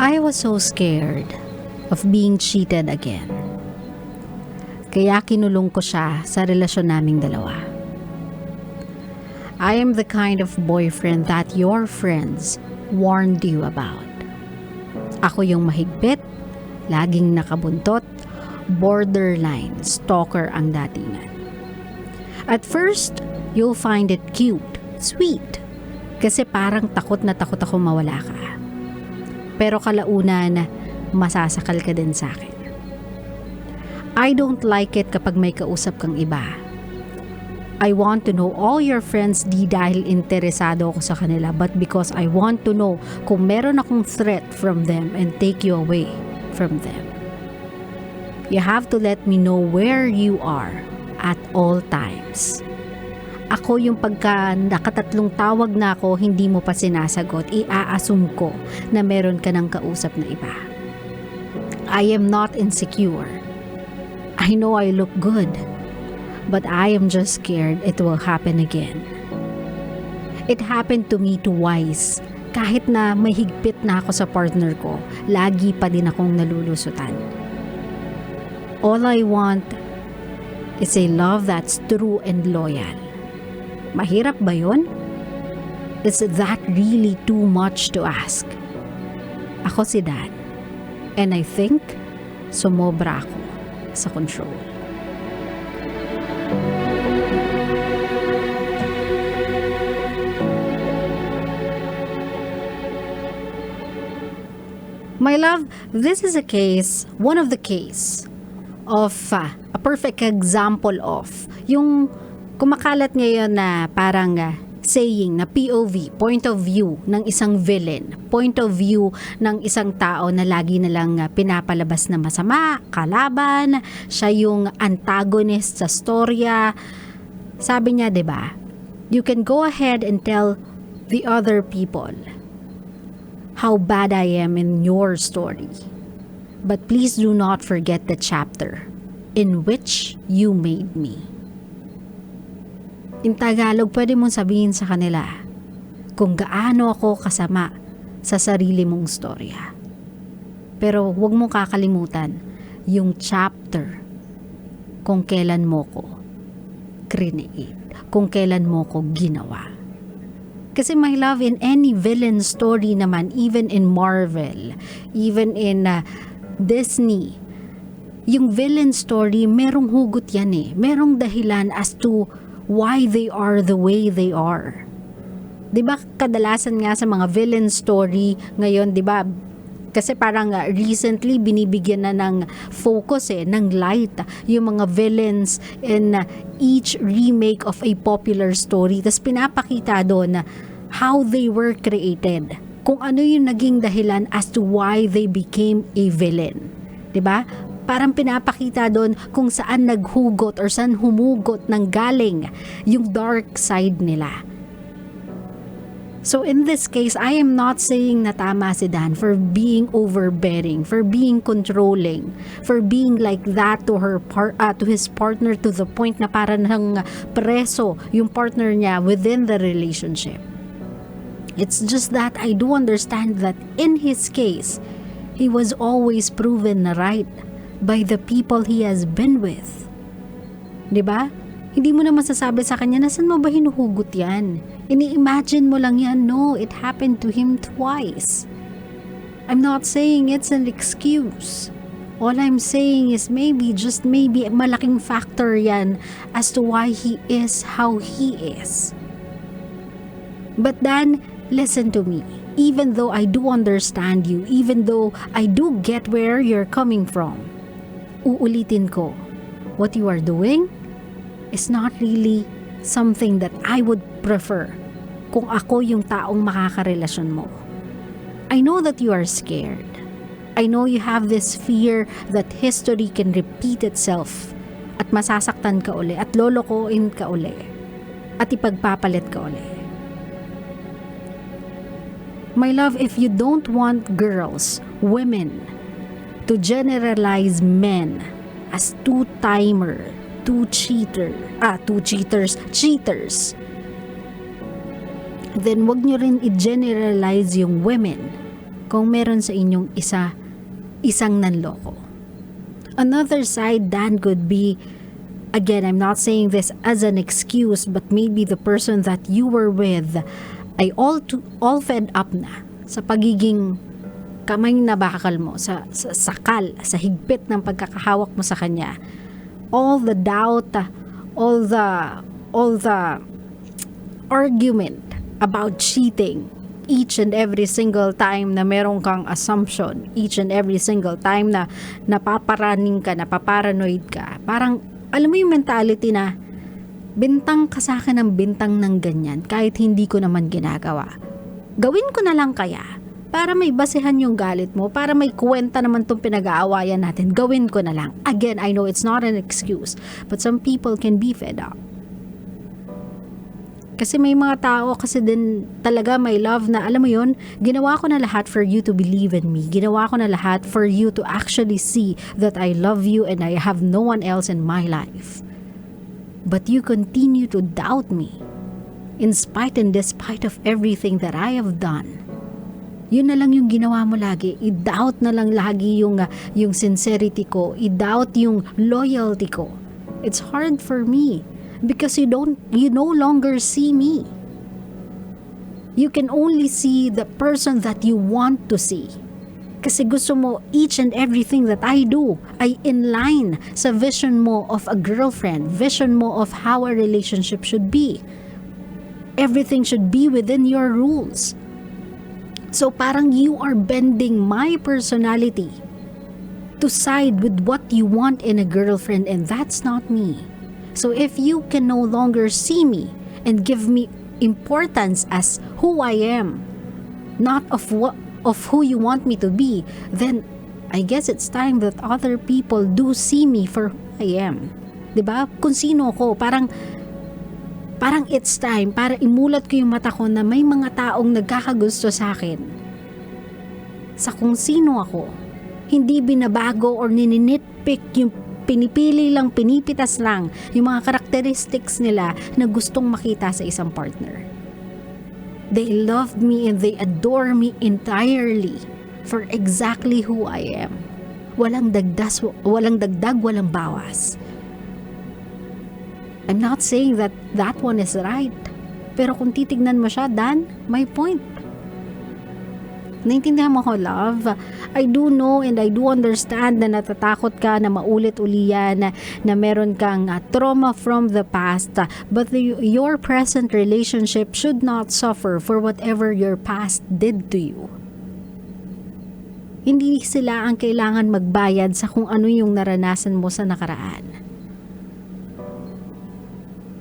I was so scared of being cheated again. Kaya kinulong ko siya sa relasyon naming dalawa. I am the kind of boyfriend that your friends warned you about. Ako yung mahigpit, laging nakabuntot, borderline stalker ang datingan. At first, you'll find it cute, sweet, kasi parang takot na takot ako mawala ka. Pero kalaunan, masasakal ka din sa akin. I don't like it kapag may kausap kang iba. I want to know all your friends di dahil interesado ako sa kanila, but because I want to know kung meron akong threat from them and take you away from them. You have to let me know where you are at all times. Ako yung pagka nakatatlong tawag na ako, hindi mo pa sinasagot, i-a-assume ko na meron ka ng kausap na iba. I am not insecure. I know I look good. But I am just scared it will happen again. It happened to me twice. Kahit na may higpit na ako sa partner ko, lagi pa din akong nalulusutan. All I want is a love that's true and loyal. Mahirap ba yun? Is that really too much to ask? Ako si Dan. And I think sumobra ako sa control. My love, this is one of the case of a perfect example of yung kumakalat ngayon na parang saying na POV, point of view ng isang villain, point of view ng isang tao na lagi na lang pinapalabas na masama, kalaban, siya yung antagonist sa storya. Sabi niya, 'di ba? You can go ahead and tell the other people how bad I am in your story. But please do not forget the chapter in which you made me. In Tagalog, pwede mong sabihin sa kanila kung gaano ako kasama sa sarili mong storya. Pero huwag mong kakalimutan yung chapter kung kailan mo ko create, kung kailan mo ko ginawa. Kasi my love, in any villain story naman, even in Marvel, even in Disney, yung villain story, merong hugot yan eh. Merong dahilan as to why they are the way they are. 'Di ba kadalasan nga sa mga villain story ngayon, 'di ba? Kasi parang recently binibigyan na ng focus ng light yung mga villains in each remake of a popular story. Tapos pinapakita doon how they were created. Kung ano yung naging dahilan as to why they became a villain. 'Di ba? Parang pinapakita doon kung saan naghugot or saan humugot ng galing yung dark side nila. So in this case, I am not saying na tama si Dan for being overbearing, for being controlling, for being like that to his partner to the point na parang preso yung partner niya within the relationship. It's just that I do understand that in his case, he was always proven right by the people he has been with. 'Di ba? Hindi mo na masasabi sa kanya, nasan mo ba hinuhugot yan? Ini-imagine mo lang yan. No, it happened to him twice. I'm not saying it's an excuse. All I'm saying is maybe, just maybe, malaking factor yan as to why he is how he is. But then, listen to me. Even though I do understand you, even though I do get where you're coming from, uulitin ko, what you are doing is not really something that I would prefer kung ako yung taong makakarelasyon mo. I know that you are scared. I know you have this fear that history can repeat itself at masasaktan ka uli at lolokoin ka uli at ipagpapalit ka uli. My love, if you don't want girls, women, to generalize men as cheaters, then wag nyo rin i-generalize yung women kung meron sa inyong isang nanloko. Another side then could be, again, I'm not saying this as an excuse, but maybe the person that you were with ay all fed up na sa pagiging kamay na bakal mo, sa sakal, sa higpit ng pagkakahawak mo sa kanya. All the doubt, all the argument about cheating, each and every single time na meron kang assumption, each and every single time na napaparaning ka, napaparanoid ka, parang alam mo yung mentality na bintang ka sa akin ng bintang ng ganyan kahit hindi ko naman ginagawa. Gawin ko na lang kaya para may basehan yung galit mo, para may kwenta naman tong pinag-aawayan natin, gawin ko na lang. Again, I know it's not an excuse, but some people can be fed up. Kasi may mga tao kasi din talaga may love na, alam mo yun, ginawa ko na lahat for you to believe in me. Ginawa ko na lahat for you to actually see that I love you and I have no one else in my life. But you continue to doubt me in spite and despite of everything that I have done. Yun na lang yung ginawa mo lagi. I-doubt na lang lagi yung sincerity ko. I-doubt yung loyalty ko. It's hard for me. Because you no longer see me. You can only see the person that you want to see. Kasi gusto mo each and everything that I do ay in line sa vision mo of a girlfriend, vision mo of how a relationship should be. Everything should be within your rules. So parang you are bending my personality to side with what you want in a girlfriend, and that's not me. So if you can no longer see me and give me importance as who I am, not of who you want me to be, then I guess it's time that other people do see me for who I am. 'Di ba? Kung sino ako, parang it's time para imulat ko yung mata ko na may mga taong nagkakagusto sa akin. Sa kung sino ako, hindi binabago or nininitpick yung pinipitas lang yung mga characteristics nila na gustong makita sa isang partner. They love me and they adore me entirely for exactly who I am. Walang dagdag, walang bawas. I'm not saying that one is right. Pero kung titignan mo siya, Dan, my point. Naintindihan mo ko, love? I do know and I do understand na natatakot ka na maulit-uli yan, na meron kang trauma from the past, but your present relationship should not suffer for whatever your past did to you. Hindi sila ang kailangan magbayad sa kung ano yung naranasan mo sa nakaraan.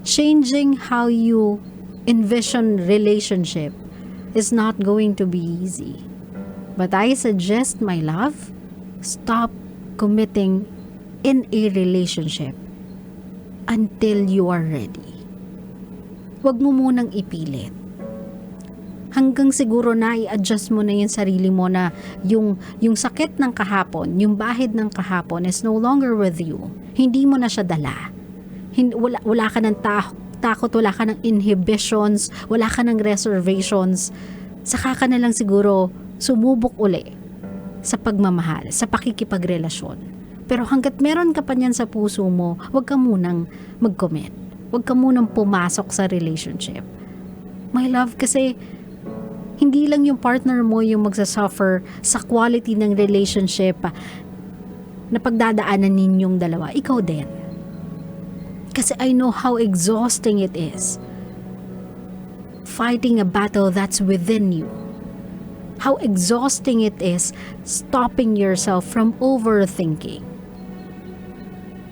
Changing how you envision relationship is not going to be easy. But I suggest, my love, stop committing in a relationship until you are ready. Huwag mo munang ipilit. Hanggang siguro na i-adjust mo na yung sarili mo na yung sakit ng kahapon, yung bahid ng kahapon is no longer with you. Hindi mo na siya dala. Wala ka ng takot, wala ka ng inhibitions, wala ka ng reservations. Saka ka na lang siguro sumubok uli sa pagmamahal, sa pakikipagrelasyon. Pero hanggat meron ka pa niyan sa puso mo, huwag ka munang mag-commit. Huwag ka munang pumasok sa relationship. My love, kasi hindi lang yung partner mo yung magsasuffer sa quality ng relationship na pagdadaanan ninyong dalawa. Ikaw din. Kasi I know how exhausting it is fighting a battle that's within you. How exhausting it is stopping yourself from overthinking.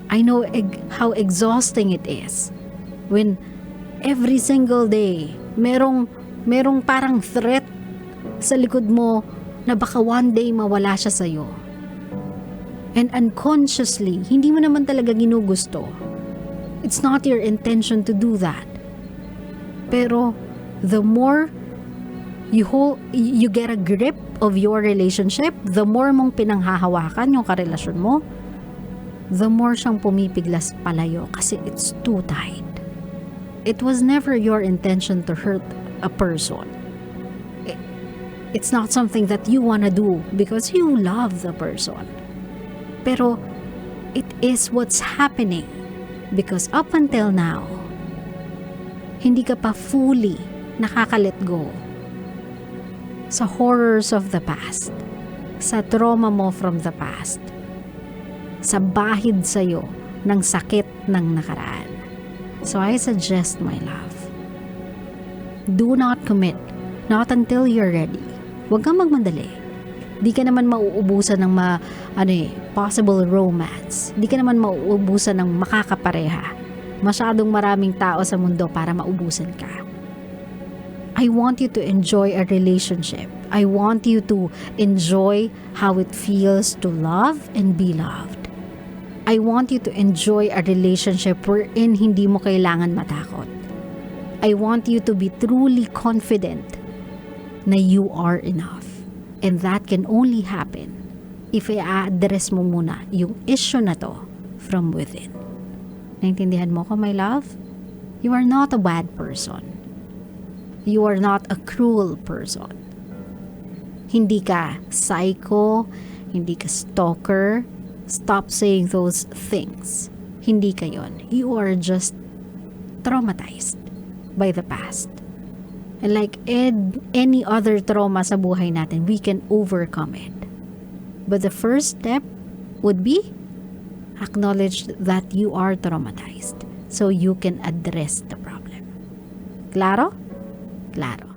I know how exhausting it is when every single day merong parang threat sa likod mo na baka one day mawala siya sa'yo. And unconsciously, hindi mo naman talaga ginugusto. It's not your intention to do that. Pero the more you get a grip of your relationship, the more mong pinanghahawakan yung karelasyon mo, the more siyang pumipiglas palayo kasi it's too tight. It was never your intention to hurt a person. It's not something that you wanna do because you love the person. Pero it is what's happening because up until now, hindi ka pa fully nakaka-let go sa horrors of the past, sa trauma mo from the past, sa bahid sa'yo ng sakit ng nakaraan. So I suggest, my love, do not commit, not until you're ready. Huwag kang magmadali. Di ka naman mauubusan ng possible romance. Di ka naman mauubusan ng makakapareha. Masyadong maraming tao sa mundo para maubusan ka. I want you to enjoy a relationship. I want you to enjoy how it feels to love and be loved. I want you to enjoy a relationship wherein hindi mo kailangan matakot. I want you to be truly confident na you are enough. And that can only happen if i-address mo muna yung issue na to from within. Naintindihan mo ko, my love? You are not a bad person. You are not a cruel person. Hindi ka psycho, hindi ka stalker. Stop saying those things. Hindi ka yon. You are just traumatized by the past. And like any other trauma sa buhay natin, we can overcome it. But the first step would be acknowledge that you are traumatized so you can address the problem. Claro? Claro.